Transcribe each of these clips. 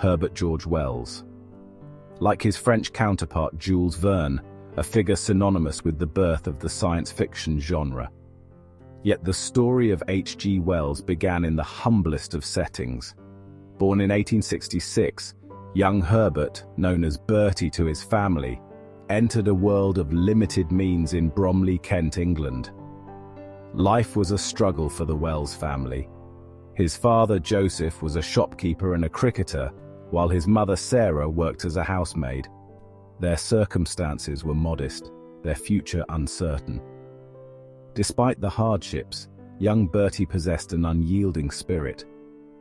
Herbert George Wells. Like his French counterpart Jules Verne, a figure synonymous with the birth of the science fiction genre. Yet the story of H.G. Wells began in the humblest of settings. Born in 1866, young Herbert, known as Bertie to his family, entered a world of limited means in Bromley, Kent, England. Life was a struggle for the Wells family. His father, Joseph, was a shopkeeper and a cricketer, while his mother, Sarah, worked as a housemaid. Their circumstances were modest, their future uncertain. Despite the hardships, young Bertie possessed an unyielding spirit.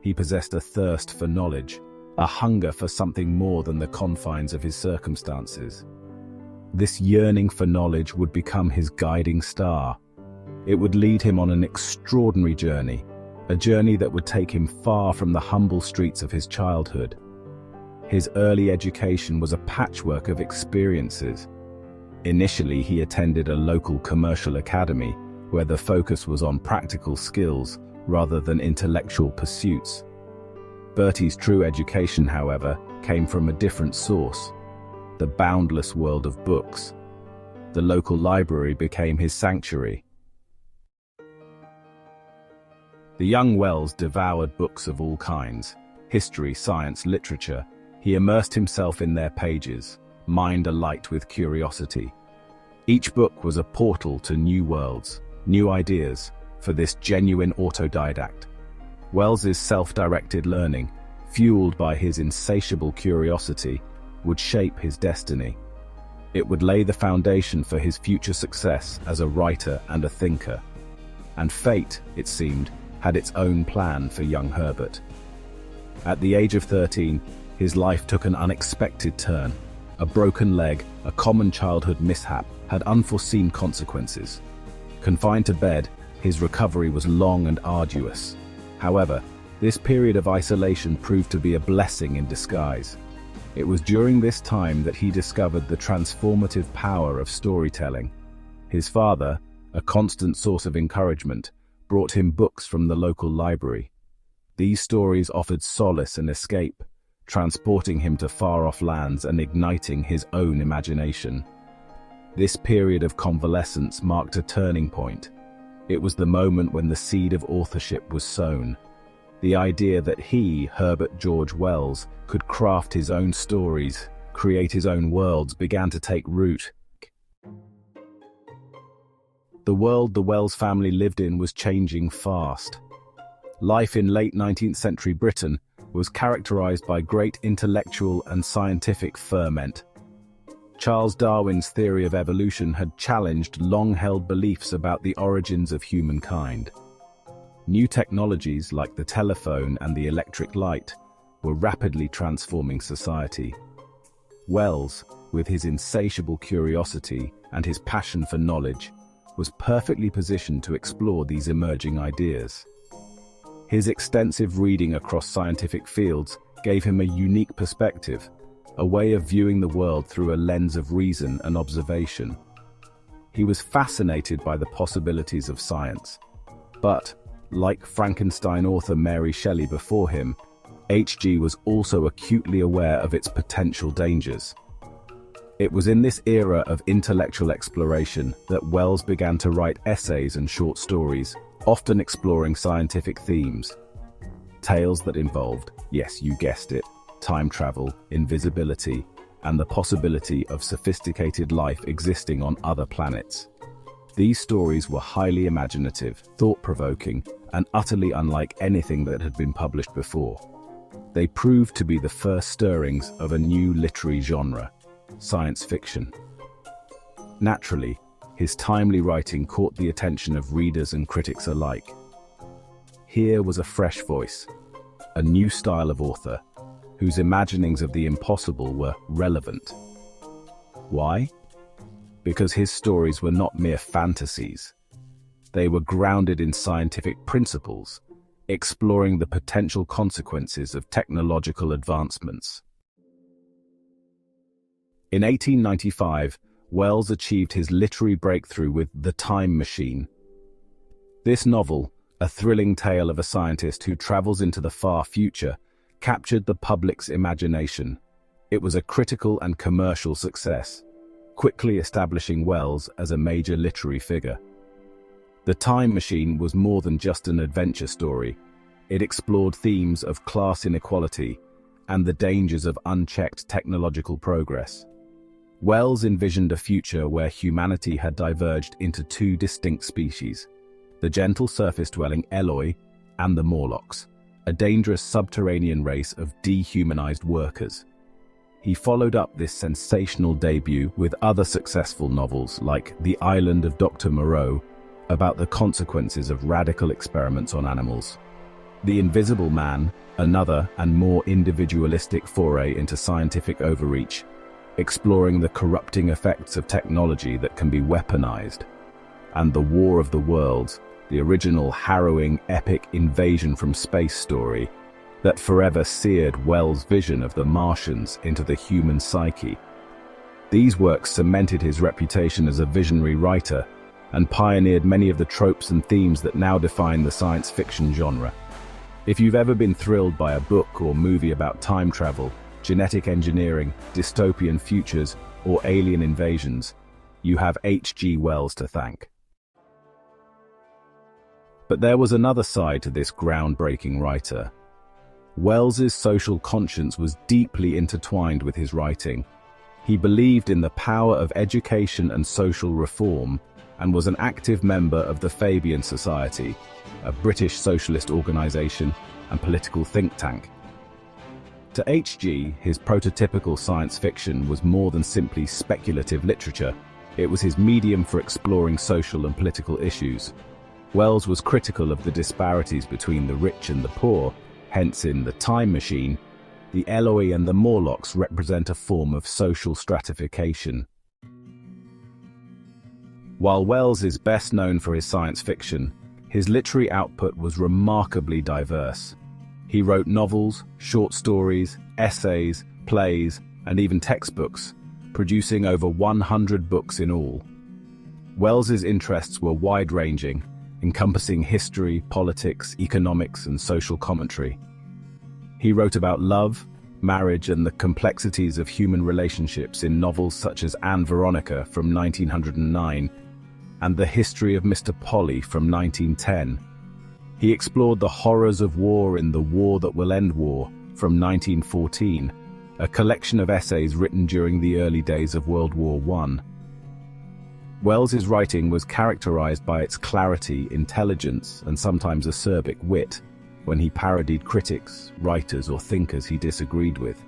He possessed a thirst for knowledge, a hunger for something more than the confines of his circumstances. This yearning for knowledge would become his guiding star. It would lead him on an extraordinary journey, a journey that would take him far from the humble streets of his childhood. His early education was a patchwork of experiences. Initially, he attended a local commercial academy, where the focus was on practical skills rather than intellectual pursuits. Bertie's true education, however, came from a different source: the boundless world of books. The local library became his sanctuary. The young Wells devoured books of all kinds: history, science, literature. He immersed himself in their pages, mind alight with curiosity. Each book was a portal to new worlds, new ideas, for this genuine autodidact. Wells's self-directed learning, fueled by his insatiable curiosity, would shape his destiny. It would lay the foundation for his future success as a writer and a thinker. And fate, it seemed, had its own plan for young Herbert. At the age of 13, his life took an unexpected turn. A broken leg, a common childhood mishap, had unforeseen consequences. Confined to bed, his recovery was long and arduous. However, this period of isolation proved to be a blessing in disguise. It was during this time that he discovered the transformative power of storytelling. His father, a constant source of encouragement, brought him books from the local library. These stories offered solace and escape, transporting him to far-off lands and igniting his own imagination. This period of convalescence marked a turning point. It was the moment when the seed of authorship was sown. The idea that he, Herbert George Wells, could craft his own stories, create his own worlds, began to take root. The world the Wells family lived in was changing fast. Life in late 19th century Britain was characterized by great intellectual and scientific ferment. Charles Darwin's theory of evolution had challenged long-held beliefs about the origins of humankind. New technologies like the telephone and the electric light were rapidly transforming society. Wells, with his insatiable curiosity and his passion for knowledge, was perfectly positioned to explore these emerging ideas. His extensive reading across scientific fields gave him a unique perspective, a way of viewing the world through a lens of reason and observation. He was fascinated by the possibilities of science. But, like Frankenstein author Mary Shelley before him, H.G. was also acutely aware of its potential dangers. It was in this era of intellectual exploration that Wells began to write essays and short stories, often exploring scientific themes. Tales that involved, yes, you guessed it, time travel, invisibility, and the possibility of sophisticated life existing on other planets. These stories were highly imaginative, thought-provoking, and utterly unlike anything that had been published before. They proved to be the first stirrings of a new literary genre, science fiction. Naturally, his timely writing caught the attention of readers and critics alike. Here was a fresh voice, a new style of author, whose imaginings of the impossible were relevant. Why? Because his stories were not mere fantasies. They were grounded in scientific principles, exploring the potential consequences of technological advancements. In 1895, Wells achieved his literary breakthrough with The Time Machine. This novel, a thrilling tale of a scientist who travels into the far future, captured the public's imagination. It was a critical and commercial success, quickly establishing Wells as a major literary figure. The Time Machine was more than just an adventure story. It explored themes of class inequality and the dangers of unchecked technological progress. Wells envisioned a future where humanity had diverged into two distinct species, the gentle surface-dwelling Eloi and the Morlocks, a dangerous subterranean race of dehumanized workers. He followed up this sensational debut with other successful novels like The Island of Dr. Moreau, about the consequences of radical experiments on animals. The Invisible Man, another and more individualistic foray into scientific overreach, exploring the corrupting effects of technology that can be weaponized. And The War of the Worlds, the original harrowing, epic invasion from space story that forever seared Wells' vision of the Martians into the human psyche. These works cemented his reputation as a visionary writer and pioneered many of the tropes and themes that now define the science fiction genre. If you've ever been thrilled by a book or movie about time travel, genetic engineering, dystopian futures, or alien invasions, you have H.G. Wells to thank. But there was another side to this groundbreaking writer. Wells's social conscience was deeply intertwined with his writing. He believed in the power of education and social reform, and was an active member of the Fabian Society, a British socialist organization and political think tank. To H.G., his prototypical science fiction was more than simply speculative literature. It was his medium for exploring social and political issues. Wells was critical of the disparities between the rich and the poor, hence in The Time Machine, the Eloi and the Morlocks represent a form of social stratification. While Wells is best known for his science fiction, his literary output was remarkably diverse. He wrote novels, short stories, essays, plays, and even textbooks, producing over 100 books in all. Wells's interests were wide-ranging, encompassing history, politics, economics, and social commentary. He wrote about love, marriage, and the complexities of human relationships in novels such as Anne Veronica from 1909 and The History of Mr. Polly from 1910. He explored the horrors of war in The War That Will End War from 1914, a collection of essays written during the early days of World War I. Wells's writing was characterized by its clarity, intelligence, and sometimes acerbic wit when he parodied critics, writers, or thinkers he disagreed with.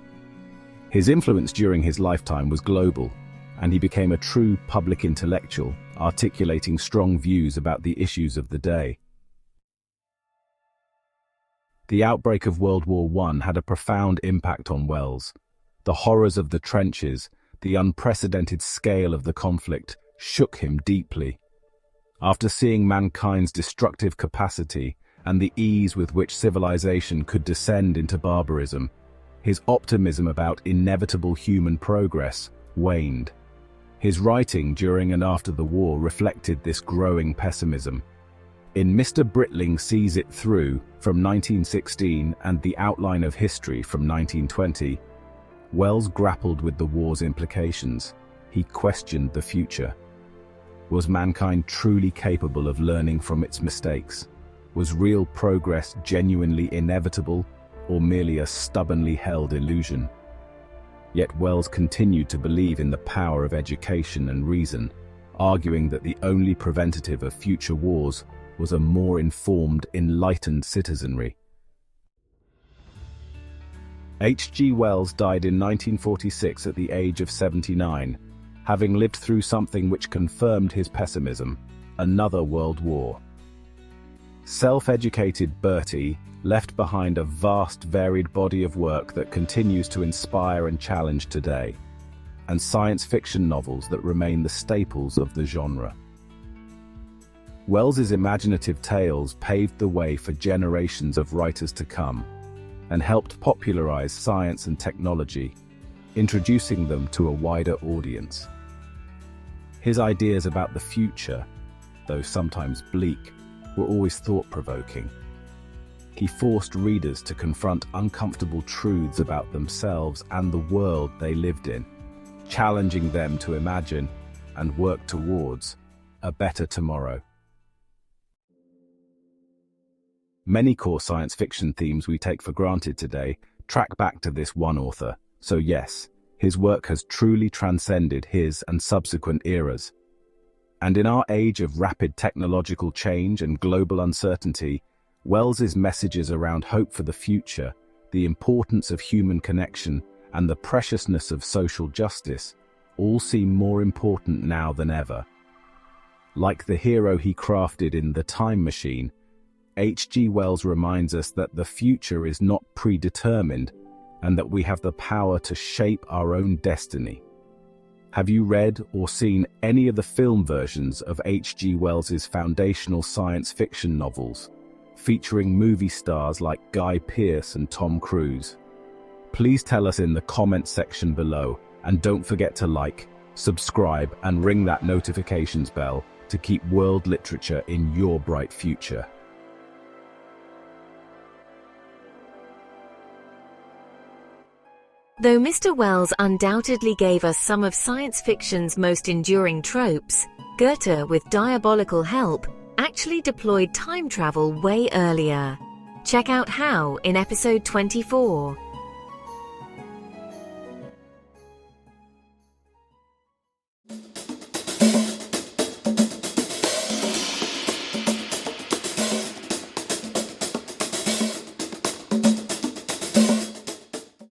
His influence during his lifetime was global, and he became a true public intellectual, articulating strong views about the issues of the day. The outbreak of World War I had a profound impact on Wells. The horrors of the trenches, the unprecedented scale of the conflict, shook him deeply. After seeing mankind's destructive capacity and the ease with which civilization could descend into barbarism, his optimism about inevitable human progress waned. His writing during and after the war reflected this growing pessimism. In Mr. Britling Sees It Through from 1916 and The Outline of History from 1920, Wells grappled with the war's implications. He questioned the future. Was mankind truly capable of learning from its mistakes? Was real progress genuinely inevitable, or merely a stubbornly held illusion? Yet Wells continued to believe in the power of education and reason, arguing that the only preventative of future wars was a more informed, enlightened citizenry. H.G. Wells died in 1946 at the age of 79, having lived through something which confirmed his pessimism: another world war. Self-educated Bertie left behind a vast, varied body of work that continues to inspire and challenge today, and science fiction novels that remain the staples of the genre. Wells's imaginative tales paved the way for generations of writers to come, and helped popularize science and technology, introducing them to a wider audience. His ideas about the future, though sometimes bleak, were always thought-provoking. He forced readers to confront uncomfortable truths about themselves and the world they lived in, challenging them to imagine and work towards a better tomorrow. Many core science fiction themes we take for granted today track back to this one author, so yes, his work has truly transcended his and subsequent eras. And in our age of rapid technological change and global uncertainty, Wells's messages around hope for the future, the importance of human connection, and the preciousness of social justice all seem more important now than ever. Like the hero he crafted in The Time Machine, H.G. Wells reminds us that the future is not predetermined and that we have the power to shape our own destiny. Have you read or seen any of the film versions of H.G. Wells's foundational science fiction novels, featuring movie stars like Guy Pearce and Tom Cruise? Please tell us in the comment section below, and don't forget to like, subscribe, and ring that notifications bell to keep world literature in your bright future. Though Mr. Wells undoubtedly gave us some of science fiction's most enduring tropes, Goethe, with diabolical help, actually deployed time travel way earlier. Check out how in episode 24.